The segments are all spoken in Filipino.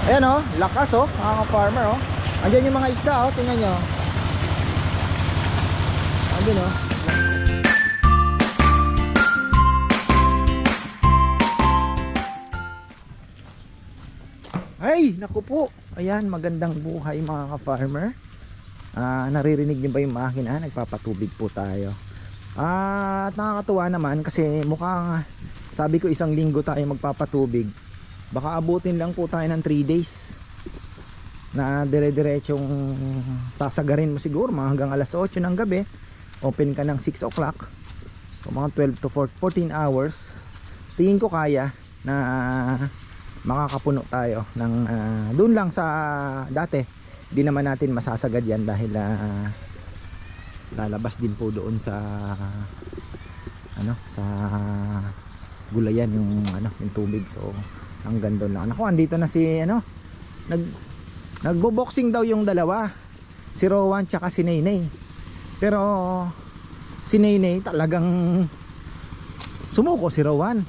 Ayan oh, lakas oh, mga farmer oh. Andiyan yung mga isda oh, tingnan nyo. Andiyan oh. Ay, naku po. Ayan, magandang buhay mga ka-farmer. Naririnig niyo ba yung makina? Nagpapatubig po tayo. At nakakatuwa naman kasi mukhang sabi ko isang linggo tayo magpapatubig. Baka abutin lang po tayo ng 3 days na dire-diretsong sasagarin mo siguro mga hanggang alas 8 ng gabi. Open ka ng 6 o'clock. So mga 12 to 14 hours. Tingin ko kaya na makakapuno tayo ng doon lang sa dati. Di naman natin masasagad yan dahil lalabas din po doon sa sa gulayan yung yung tubig. So hanggang doon lang. Ako andito na si nagbo-boxing daw yung dalawa, si Rowan tsaka si Naynay. Pero si Naynay talagang sumuko si Rowan.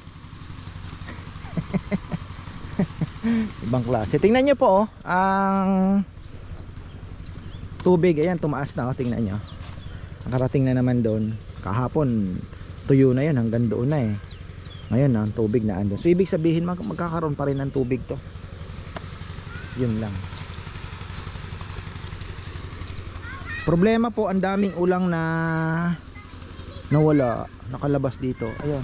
Ibang klase. Tingnan nyo po oh, ang tubig, ayan tumaas na oh, tingnan nyo. Nakarating na naman doon. Kahapon tuyo na yun, hanggang doon na eh. Ngayon ang tubig na andun. So ibig sabihin magkakaroon pa rin ng tubig to. Yun lang. Problema po, ang daming ulang na nawala, nakalabas dito. Ayun.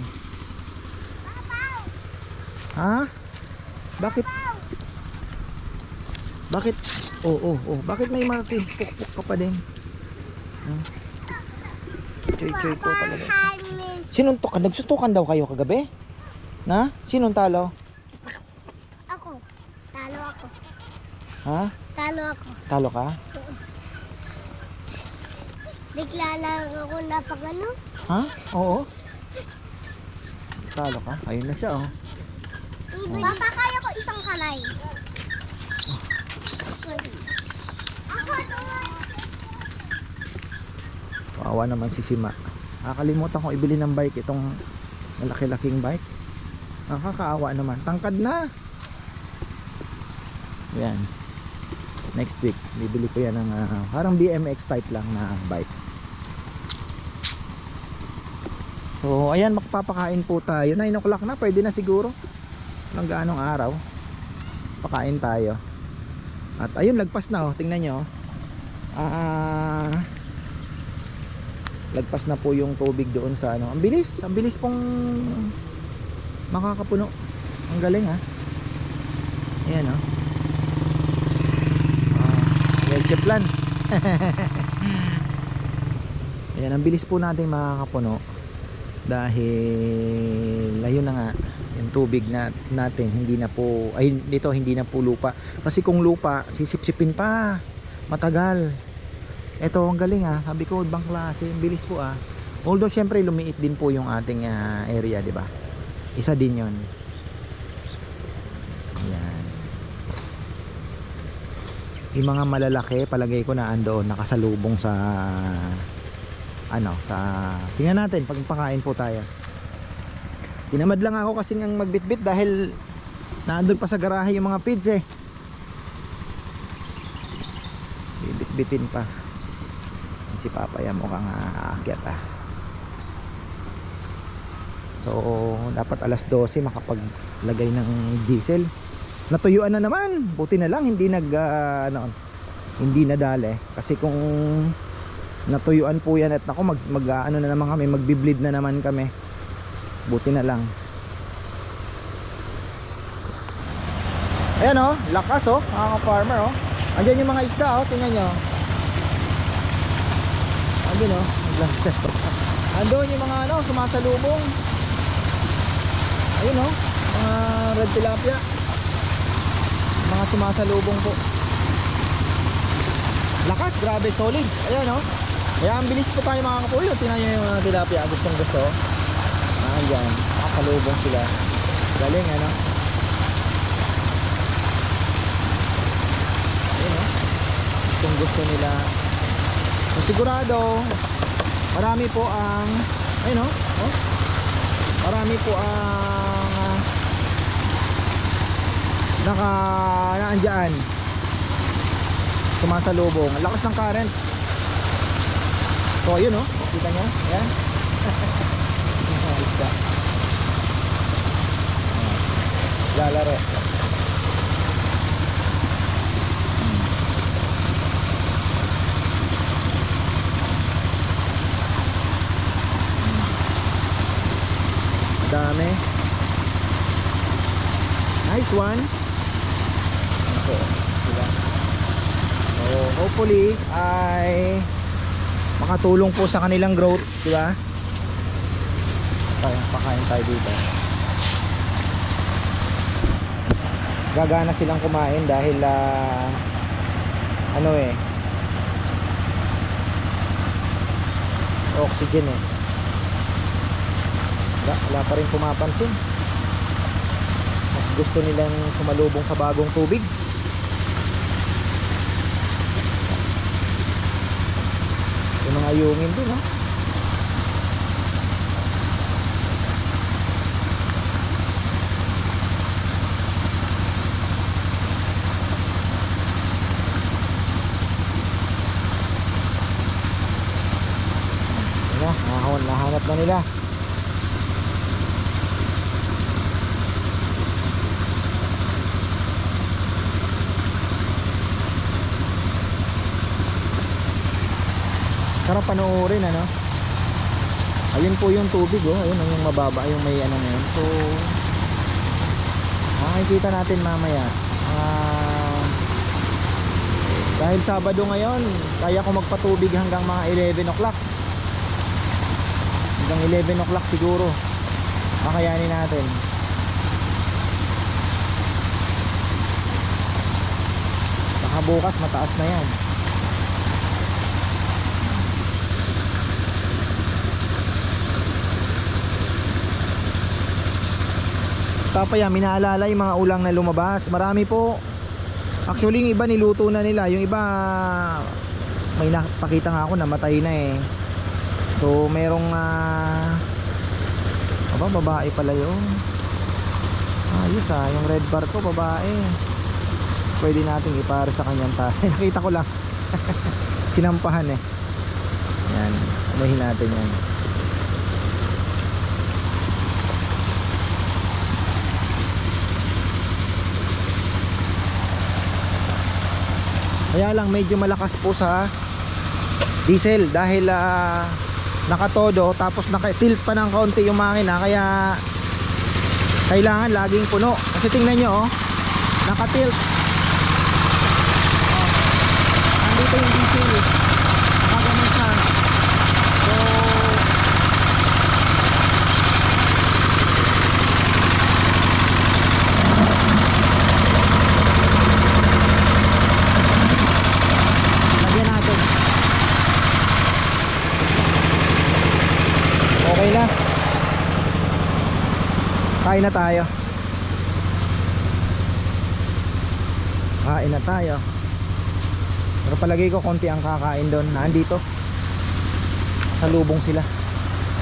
Ha? Bakit? Bakit? Oh. Bakit may Martin? Pukpuk ka pa din. Choy po talaga. Sinuntok ka? Nagsutukan daw kayo kagabi? Na? Sinong talo? Ako. Talo ako. Ha? Talo ako. Talo ka? Bigla lang ako napagano. Ha? Oo. Talo ka? Ayun na siya oh. Papa, kaya ko isang kamay. Ako, Kawawa naman si Sima. Nakakalimutan kong ibili ng bike, itong malaki-laking bike. Nakakaawa naman. Tangkad na. Yan. Next week, bibili ko yan ng parang BMX type lang na bike. So, ayan, makapapakain po tayo. 9 o'clock na, pwede na siguro. Walang gaanong araw. Pakain tayo. At ayun, lagpas na oh. Tingnan nyo. Lagpas na po yung tubig doon sa Ang bilis pong makakapuno. Ang galing ha. Ayan oh. Leche plan. Ayan, ang bilis po natin makakapuno. Dahil ayun na nga, yung tubig natin hindi na po hindi na po lupa. Kasi kung lupa, sisipsipin pa, matagal. Ito ang galing ha, sabi ko ibang klase, bilis po ah. Although syempre lumiit din po yung ating area, di ba? Isa din 'yon. Ayan. Yung mga malalaki, palagay ko na andoon nakasalubong sa tingnan natin pag pakain po tayo. Tinamad lang ako kasi ngang magbitbit dahil naandun pa sa garahe yung mga feeds eh. Bibitbitin pa. Si Papa yan mukhang aakyat ah. So dapat alas 12 makapaglagay ng diesel. Natuyuan na naman. Buti na lang hindi hindi nadali. Kasi kung natuyuan po yan at ako na naman kami, magbi-bleed na naman kami. Buti na lang. Ayan oh, lakas oh, mga farmer oh. Andiyan yung mga isda oh, tingnan nyo. Andiyan oh, isda. Andoon yung mga sumasalubong. Ayun oh, mga red tilapia. Mga sumasalubong po. Lakas, grabe, solid. Ayan oh. Kaya ang bilis po tayo mga kapuyo. Tingnan nyo yung mga tilapia, gustong gusto. Ayan, nakasalubong sila. Galing ano. Ayun o. Gustong gusto nila. So, sigurado marami po ang ayun o. Marami po ang naandyan. Sumasalubong. Ang lakas ng current. So ayun oh, kita nyo? Ayan. Isda. Lalaro. Dami. Nice one. Okay, diba? So hopefully ay makatulong po sa kanilang growth, di ba? Pakain tayo dito. Gagana silang kumain dahil ano eh, oxygen eh. Wala pa rin pumapansin. Mas gusto nilang sumalubong sa bagong tubig. Yung mga ayungin din, no? Ano, nahanap na nila. Sarap panoorin, ano? Ayun po yung tubig, oh. Ayun yung mababa, yung may ano ngayon. So makikita natin mamaya. Dahil Sabado ngayon, kaya ko magpatubig hanggang mga 11 o'clock. Hanggang 11 o'clock siguro kakayanin natin. Baka bukas mataas na yan. Papaya, minaalala yung mga ulang na lumabas. Marami po. Actually yung iba niluto na nila. Yung iba may nakapakita nga ako namatay na eh. So merong babae pala yun. Ayos yung red bar ko babae. Pwede nating ipare sa kanyang tayo. Nakita ko lang. Sinampahan eh. Yan, unahin natin yan. Kaya lang medyo malakas po sa diesel dahil nakatodo tapos naka-tilt pa ng konti yung makina, kaya kailangan laging puno. Kasi tingnan nyo oh, naka-tilt. Andito yung diesel eh. Nakaganon siya. So okay na. Kain na tayo. Kain na tayo. Pero palagay ko konti ang kakain doon. Nandito. Salubong sila.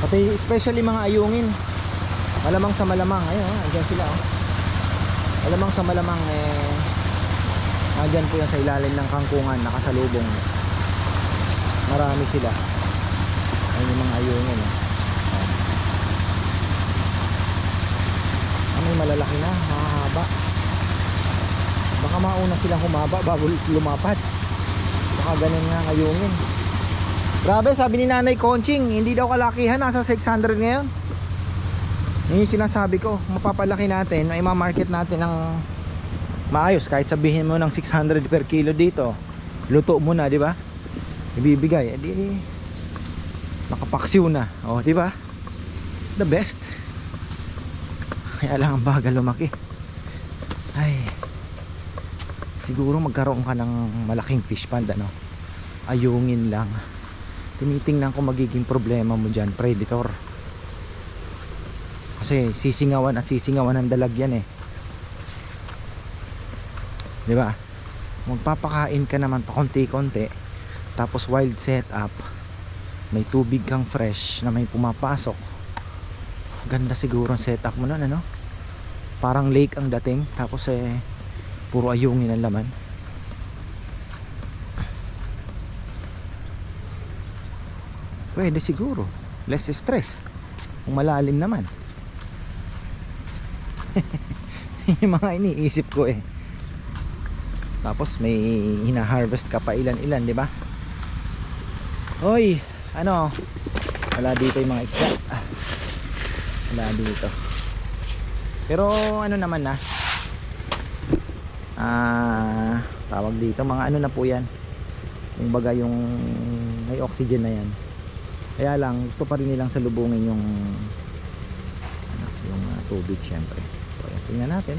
Pati especially mga ayungin. Malamang sa malamang. Ayun, andyan sila oh. Malamang sa malamang andyan po yan sa ilalim ng kangkungan. Nakasalubong. Marami sila. Ayun yung mga ayungin oh. May malalaki na, mahaba. Baka mauna silang humaba bago lumapat. Baka ganun nga ngayungin. Grabe, sabi ni Nanay Conching, hindi daw kalakihan, nasa 600 ngayon. Yun yung sinasabi ko, mapapalaki natin, ay ma-market natin ng maayos. Kahit sabihin mo ng 600 per kilo dito, luto mo na, di ba? Ibibigay, edi nakapaksiw na, oh, di ba? The best. Kaya lang ang bagal lumaki. Ay, siguro magkaroon ka ng malaking fish pond, ano? Ayungin lang. Tinitingnan ko magiging problema mo dyan, predator. Kasi sisingawan at sisingawan ng dalag yan eh. Diba? Magpapakain ka naman pa konti-konti. Tapos wild setup. May tubig kang fresh na may pumapasok. Ganda siguro ang setup mo nun, ano? Parang lake ang dating. Tapos Puro ayungin ang laman. Pwede siguro. Less stress. Kung malalim naman. Yung mga iniisip ko eh. Tapos may hina-harvest ka pa ilan-ilan, di ba? Hoy, ano? Wala dito yung mga isda. Wala dito. Pero ano naman na? Tawag dito, mga ano na po yan. Yung baga yung may oxygen na yan. Kaya lang gusto pa rin nilang salubungin yung tubig syempre. So ayan, tingnan natin.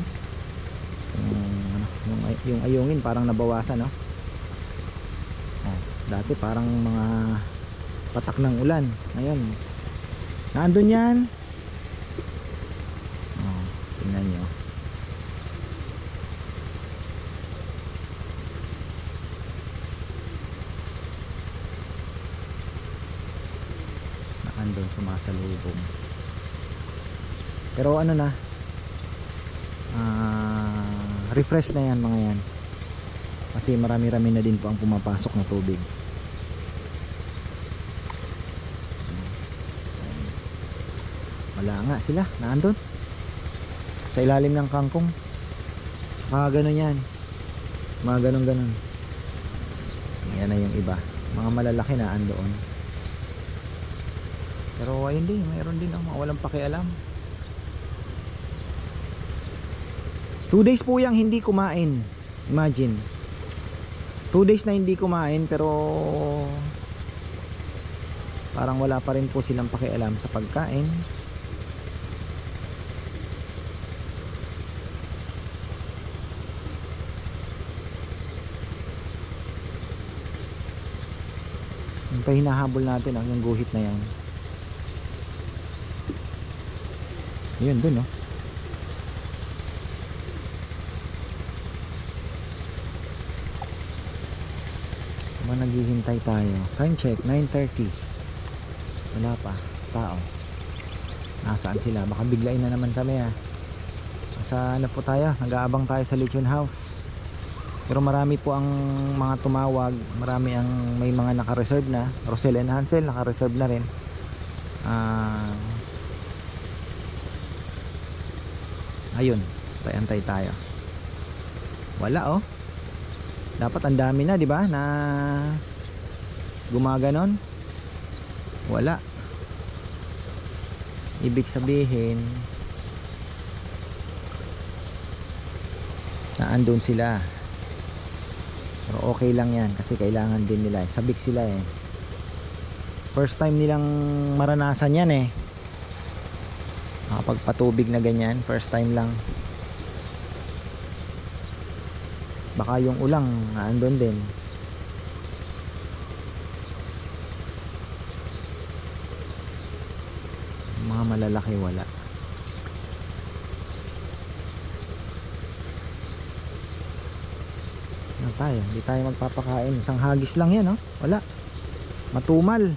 Yung ayungin parang nabawasan, no? Dati parang mga patak ng ulan. Ngayon nandun yan. Tingnan nyo. Nandun sumasalubong. Pero ano na, refresh na yan mga yan, kasi marami-rami na din po ang pumapasok na tubig. Wala nga sila, naandun sa ilalim ng kangkong. Ganun yan, mga ganun. Yan na yung iba, mga malalaki na andoon. Pero ayun din, mayroon din ang mga walang pakialam. 2 days po yang hindi kumain. Imagine 2 days na hindi kumain, pero parang wala pa rin po silang pakialam sa pagkain. Yung pa hinahabol natin yung guhit na yan. Yun dun, no? Naghihintay tayo. Time check 9:30. Wala pa tao. Nasaan sila? Baka biglain na naman kami Sa ano po tayo? Nag-aabang tayo sa Lechon House. Pero marami po ang mga tumawag. Marami ang may mga naka-reserve na. Rosel and Hansel naka-reserve na rin. Ayun, antay tayo. Wala dapat ang dami na, di ba, na gumaganon. Wala. Ibig sabihin na andun sila. Pero okay lang yan kasi kailangan din nila. Sabik sila First time nilang maranasan yan Nakapagpatubig na ganyan, first time lang. Baka yung ulang andun din. Mga malalaki wala. Tayo, hindi tayo magpapakain. Isang hagis lang yan wala. Matumal.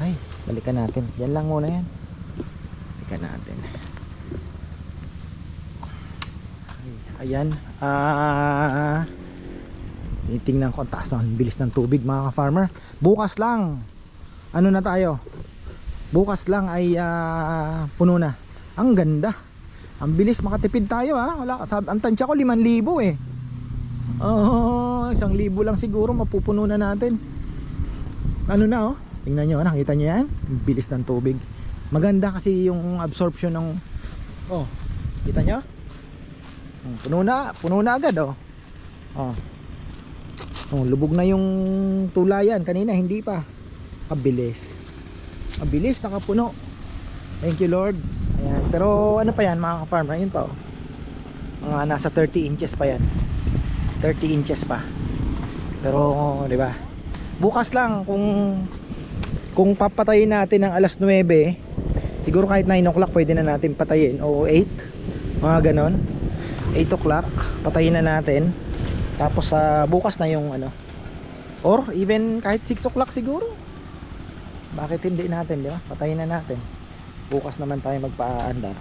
Ay, balikan natin. Yan lang muna yan. Balikan natin. Ayan. Titingnan ko ang taas ng bilis ng tubig mga ka-farmer. Bukas lang. Ano na tayo? Bukas lang ay puno na. Ang ganda. Ang bilis makatipid tayo Wala, ang tansya ko 5,000 1,000 lang siguro mapupuno na natin. Ano na tingnan nyo, nakita nyo yan? Bilis ng tubig. Maganda kasi yung absorption ng kita nyo? Puno na agad lubog na yung tulayan. Kanina hindi pa. Mabilis nakapuno. Thank you Lord. Ayan. Pero ano pa yan mga ka-farmer? Ayun pa mga nasa 30 inches pa yan. 30 inches pa. Pero di ba? Bukas lang kung kung papatayin natin ng alas 9, siguro kahit 9 o'clock pwede na natin patayin, o 8, mga ganon. 8 o'clock patayin na natin, tapos bukas na yung ano, or even kahit 6 o'clock siguro, bakit hindi natin, di ba? Patayin na natin, bukas naman tayo magpaandar.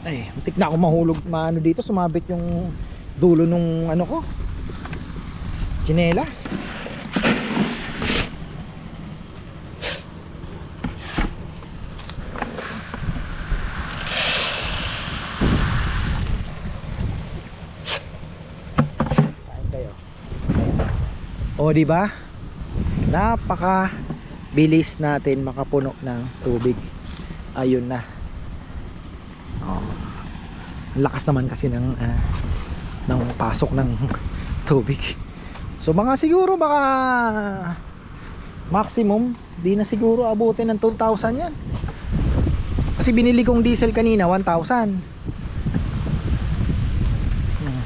Ay, muntik na ako mahulog, maano dito, sumabit yung dulo nung ano ko, tsinelas. Kain kayo. O di ba? Napaka bilis natin makapuno ng tubig. Ayun na. Lakas naman kasi ng pasok ng tubig. So mga siguro baka maximum di na siguro abutin ng 2,000 yan. Kasi binili kong diesel kanina 1,000.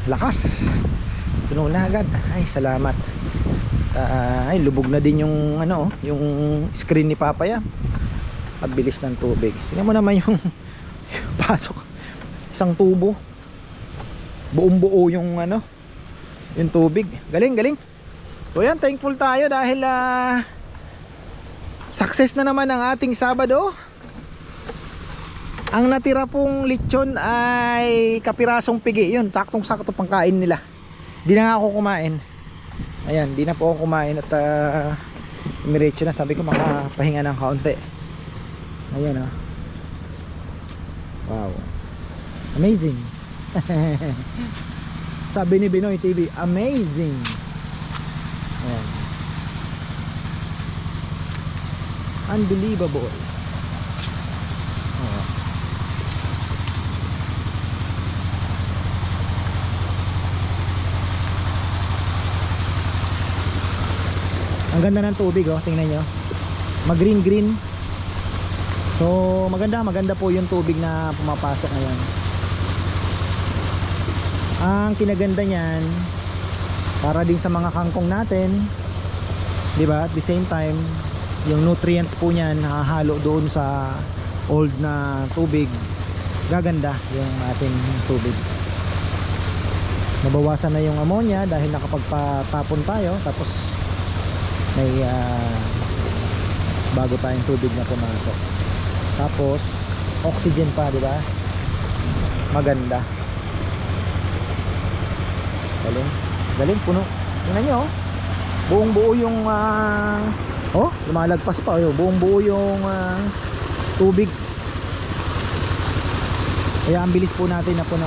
Lakas. Puno na agad. Ay salamat. Ay lubog na din yung ano, yung screen ni Papaya. Pagbilis ng tubig. Tingnan mo naman yung pasok. Isang tubo, buong buo yung ano, yung tubig. Galing, galing. So yan, thankful tayo dahil success na naman ang ating Sabado. Ang natira pong lechon ay kapirasong pigi. Yun, saktong sakto pangkain nila. Di na nga ako kumain. Ayan, di na po ako kumain. At umiretso na, sabi ko makapahinga ng kaunti. Ayan o. Wow, amazing. Sabi ni Binoy TV, amazing. Ayan. Unbelievable. Oh. Ang ganda ng tubig, oh, tingnan nyo. Mag-green green. So maganda po yung tubig na pumapasok ngayon. Ang kinaganda niyan, para din sa mga kangkong natin, di ba? At the same time, yung nutrients po niyan nakahalo doon sa old na tubig. Gaganda yung ating tubig. Nabawasan na yung ammonia dahil nakapagpatapon tayo, tapos may bago tayong tubig na pumasok. Tapos oxygen pa, di ba? Maganda. Galing. Galing, puno. Tingnan nyo, oh. Buong buo yung oh, lumalagpas pa, oh. Buong buo yung tubig. Kaya ang bilis po natin na puno.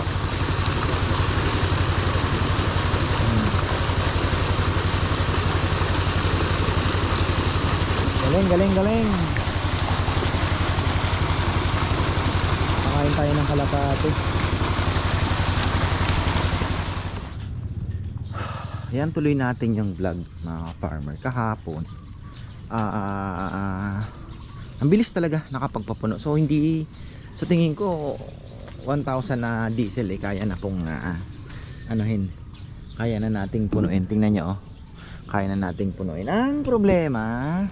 Galing, galing, galing. Pakain tayo ng kalapati. Yan, tuloy natin yung vlog, mga farmer. Kahapon ang bilis talaga nakapagpapuno. So hindi, sa tingin ko 1,000 na diesel kaya na pong anuhin, kaya na nating punuin. Tingnan nyo, oh. Kaya na nating punuin. Ang problema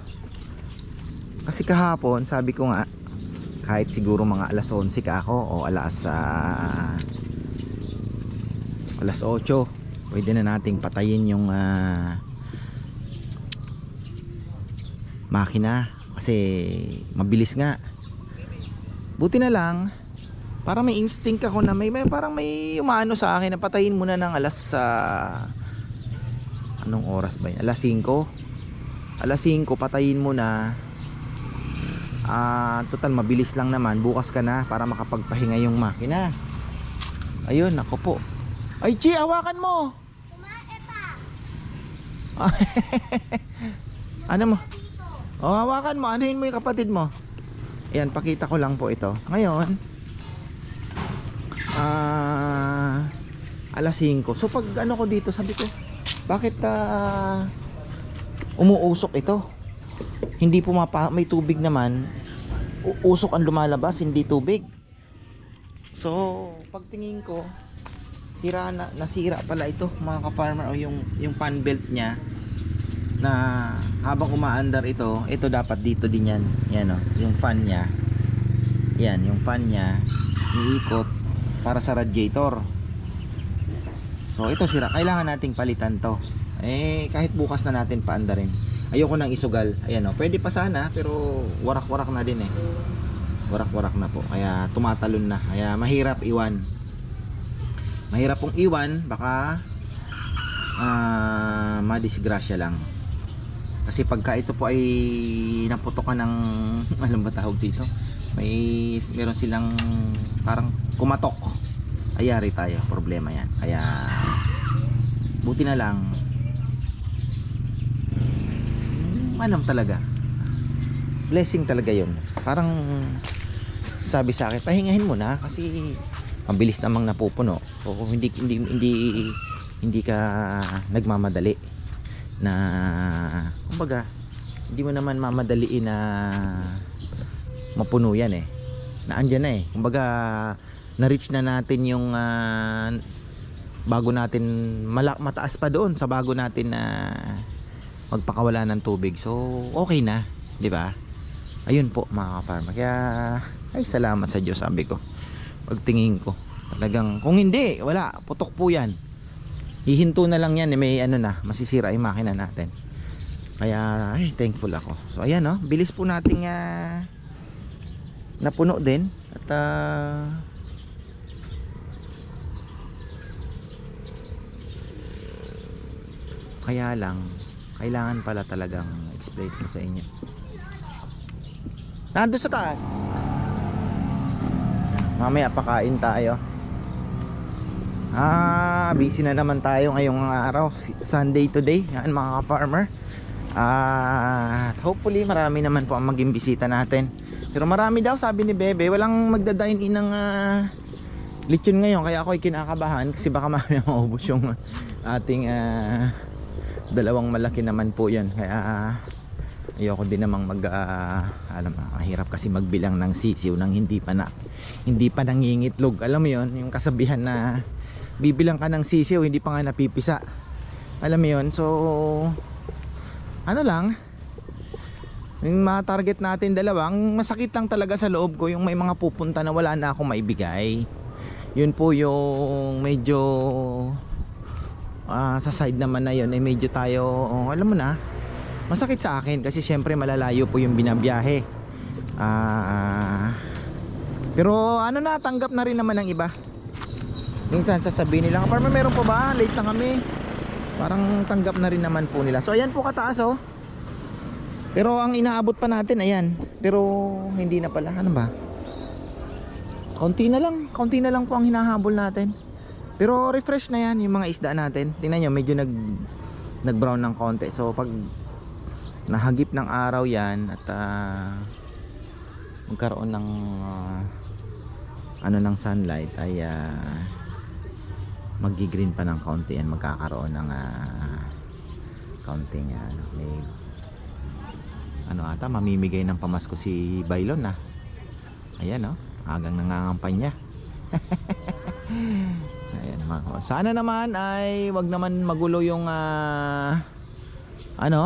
kasi kahapon, sabi ko nga, kahit siguro mga alas 11 ka ako o alas 8, pwede na nating patayin yung makina kasi mabilis nga. Buti na lang, parang may instinct ako na may parang may umano sa akin na patayin muna ng alas anong oras ba yun? Alas 5. Alas 5 patayin mo na. Total mabilis lang naman, bukas ka na para makapagpahinga yung makina. Ayun, ako po. Ay, Chi, hawakan mo. Kumain pa. Ano mo? Oh, hawakan mo, anuhin mo yung kapatid mo. Ayan, pakita ko lang po ito. Ngayon, alas 5. So pag ano ko dito, sabi ko, bakit umuusok ito? Hindi may tubig naman, usok ang lumalabas, hindi tubig. So pagtingin ko, nasira pala ito, mga ka-farmer, o yung fan belt niya na habang umaandar ito dapat dito din yan. Yan oh, yung fan niya. Yan, yung fan niya iikot para sa radiator. So ito sira, kailangan nating palitan to. Eh kahit bukas na natin paandarin. Ayoko nang isugal. Ayan oh, pwede pa sana pero warak-warak na din eh. Warak-warak na po. Kaya tumatalon na. Kaya mahirap iwan. Mahirap pong iwan, baka madisgrasya lang. Kasi pagka ito po ay naputokan ng alam ba tawag dito, meron silang parang kumatok, ayari tayo, problema yan. Kaya buti na lang manam talaga, blessing talaga yun. Parang sabi sa akin, pahingahin mo na kasi mabilis namang napupuno. So hindi ka nagmamadali na, kumbaga hindi mo naman mamadaliin na mapuno yan eh, na andyan na eh. Kumbaga na-reach na natin yung bago natin mataas pa doon sa bago natin na magpakawala ng tubig. So okay na, di ba? Ayun po mga ka-farmer. Kaya ay salamat sa Diyos, sabi ko pagtingin ko talagang, kung hindi wala, putok po yan. Hihinto na lang yan, may ano na, masisira yung makina natin. Kaya ay thankful ako. So ayan oh, bilis po nating napuno din. At kaya lang kailangan pala talagang explain ko sa inyo. Nandun sa taas. Mamaya pakain tayo. Busy na naman tayo ngayong araw, Sunday today. Yan mga ka-farmer. Hopefully marami naman po ang maging bisita natin. Pero marami daw, sabi ni Bebe, walang magdadine in ng lechon ngayon. Kaya ako'y kinakabahan kasi baka mamaya maubos yung ating dalawang malaki naman po yan. Kaya ayoko din namang mahirap kasi magbilang ng sisiw nang hindi pa nangingitlog. Alam mo yon, yung kasabihan na bibilang ka ng sisiw hindi pa nga napipisa. Alam mo yon. So ano lang, yung ma-target natin dalawang, masakit lang talaga sa loob ko yung may mga pupunta na wala na akong maibigay. Yun po yung medyo sa side naman na yun ay medyo tayo, alam mo na, masakit sa akin kasi syempre malalayo po yung binabiyahe. Pero ano na, tanggap na rin naman ng iba. Minsan sasabihin nila, "Farmer, meron pa ba? Late na kami." Parang tanggap na rin naman po nila. So ayan po kataas oh. Pero ang inaabot pa natin ayan. Pero hindi na pala, ano ba? Konti na lang po ang hinahabol natin. Pero refresh na yan yung mga isda natin. Tingnan nyo, medyo nag-brown ng konti. So pag nahagip ng araw yan at magkaroon ng ng sunlight ay magi-green pa ng konti yan, magkakaroon ng kaunting may ata, mamimigay ng pamasko si Bailon na. Ayan agang nangangampanya. Ayan, sana naman ay wag naman magulo yung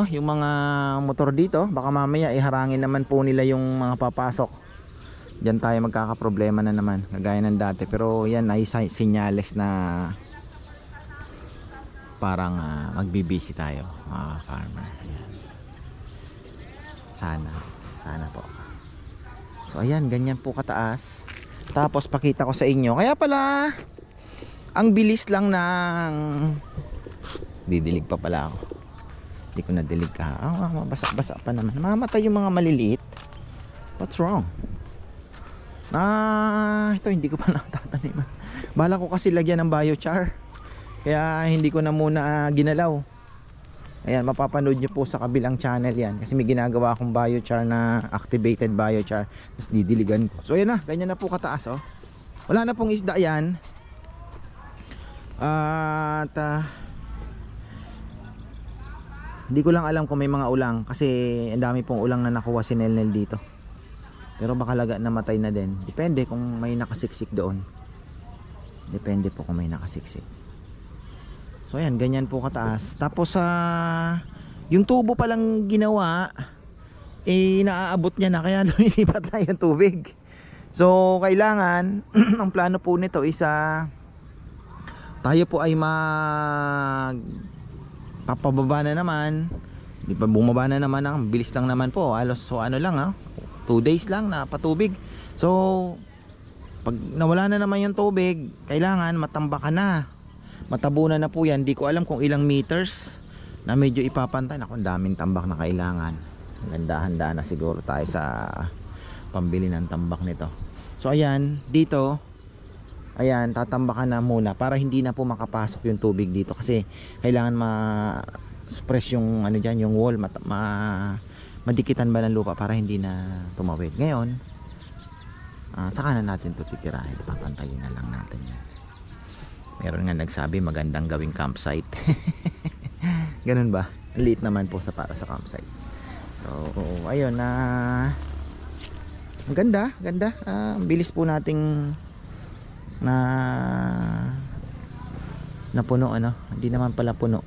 yung mga motor dito. Baka mamaya iharangin naman po nila yung mga papasok. Diyan tayo magkakaproblema na naman kagaya ng dati. Pero yan ay sinyales na parang magbibisi tayo mga farmer. Ayan. Sana po. So ayan, ganyan po kataas. Tapos pakita ko sa inyo, kaya pala ang bilis lang ng didilig pa pala ako. Hindi ko nadilig ka. Basa pa naman. Mamatay yung mga maliliit. What's wrong? Ito hindi ko pa natataniman. Bala ko kasi lagyan ng biochar. Kaya hindi ko na muna ginalaw. Ayan, mapapanood nyo po sa kabilang channel yan. Kasi may ginagawa akong biochar na activated biochar. Tapos didiligan ko. So ayan na, ganyan na po kataas oh. Wala na pong isda yan. At hindi ko lang alam kung may mga ulang. Kasi ang dami pong ulang na nakuha si Nelnel dito. Pero baka laga namatay na din. Depende kung may nakasiksik doon. Depende po kung may nakasiksik. So ayan, ganyan po kataas. Tapos yung tubo palang ginawa naaabot niya na, kaya lumilipat na yung tubig. So kailangan ang plano po nito is tayo po ay papababa na naman. Di ba bumaba na naman, ang bilis lang naman po, halos so ano lang 2 days lang na patubig. So pag nawala na naman yung tubig, kailangan matambakan na, matabunan na po yan. Di ko alam kung ilang meters na medyo ipapantay. Naku, ang daming tambak na kailangan. Handa-handa na siguro tayo sa pambili ng tambak nito. So ayan, dito ayan, tatambakan na muna para hindi na po makapasok yung tubig dito, kasi kailangan ma-suppress yung ano dyan, yung wall, madikitan ba ng lupa para hindi na tumawid. Ngayon saka na natin ito titirahin, papantayin na lang natin yan. Meron nga nagsabi magandang gawing campsite. Ganun ba? Liit naman po para sa campsite. So ayun ang ganda. Ang bilis po nating napuno, hindi naman pala puno,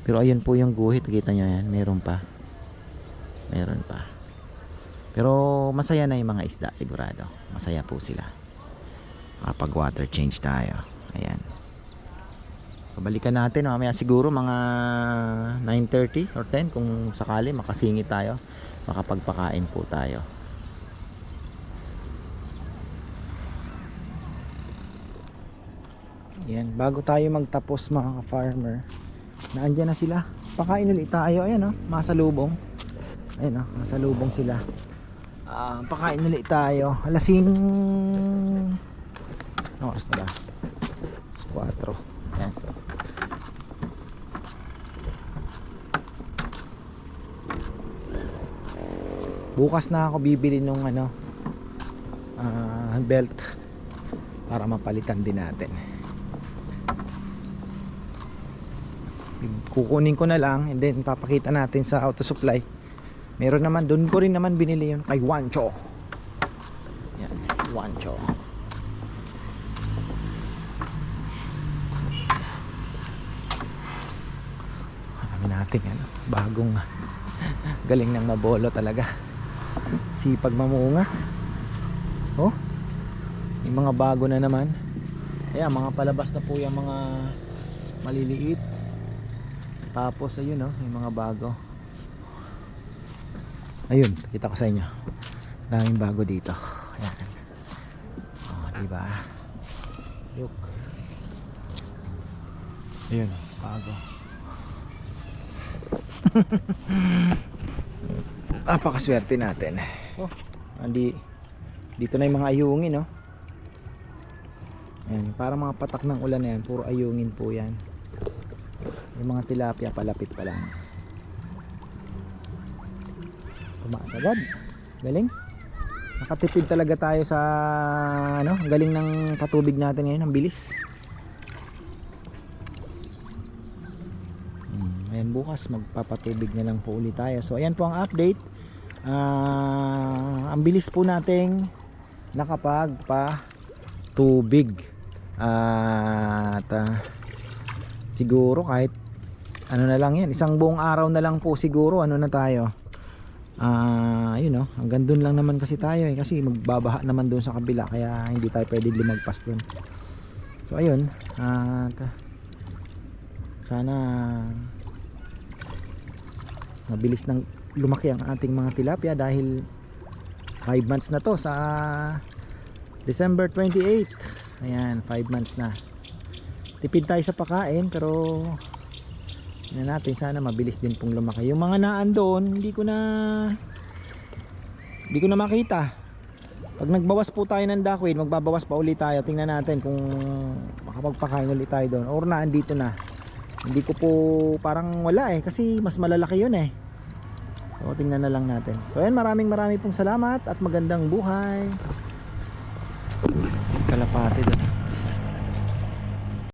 pero ayun po yung guhit, kita nyo yan, meron pa, pero masaya na yung mga isda, sigurado masaya po sila kapag water change tayo. Ayan, so balikan natin mamaya siguro mga 9:30 or 10 kung sakali makasingit tayo, makapagpakain po tayo. Yan, bago tayo magtapos mga ka-farmer, naandyan na sila, pakain ulit tayo. Ayan masalubong, ayan masalubong sila. Pakain ulit tayo. Alasing oras na ba? 4. Ayan. Bukas na ako bibili nung belt para mapalitan din natin. Kukunin ko na lang and then papakita natin sa auto supply. Meron naman, doon ko rin naman binili yun kay Wancho. Yan, Wancho. Kami natin bagong galing ng mabolo talaga. Sipag mamunga. Oh, yung mga bago na naman. Ayan, mga palabas na po yung mga maliliit. Tapos ayun yung mga bago. Ayun, kita ko sa inyo. Daming bago dito. Ayan. Diba? Look. Ayun, bago. Napakaswerte natin. Dito na yung mga ayungin, Ayan, para mga patak ng ulan na yan, puro ayungin po yan. Yung mga tilapia palapit pa lang. Tumaas agad. Galing. Nakatipid talaga tayo sa galing ng patubig natin ngayon, ang bilis. Ayan, bukas magpapatubig na lang po ulit tayo. So ayan po ang update. Ang bilis po nating nakapagpatubig. At siguro kahit na lang yan, isang buong araw na lang po siguro na tayo. Hanggang dun lang naman kasi tayo kasi magbabaha naman dun sa kabila, kaya hindi tayo pwedeng lumagpas dun. So ayun, sana mabilis nang lumaki ang ating mga tilapia dahil 5 months na to sa December 28. Ayan, 5 months na. Tipid tayo sa pakain, pero natin sana mabilis din pong lumaki. Yung mga naandoon hindi ko na makita. Pag nagbawas po tayo ng duckweed, magbabawas pa ulit tayo. Tingnan natin kung makapagpakain ulit tayo doon or naandito na. Hindi ko po, parang wala kasi mas malalaki yun So tingnan na lang natin. So ayan, maraming pong salamat at magandang buhay. Kalapati doon.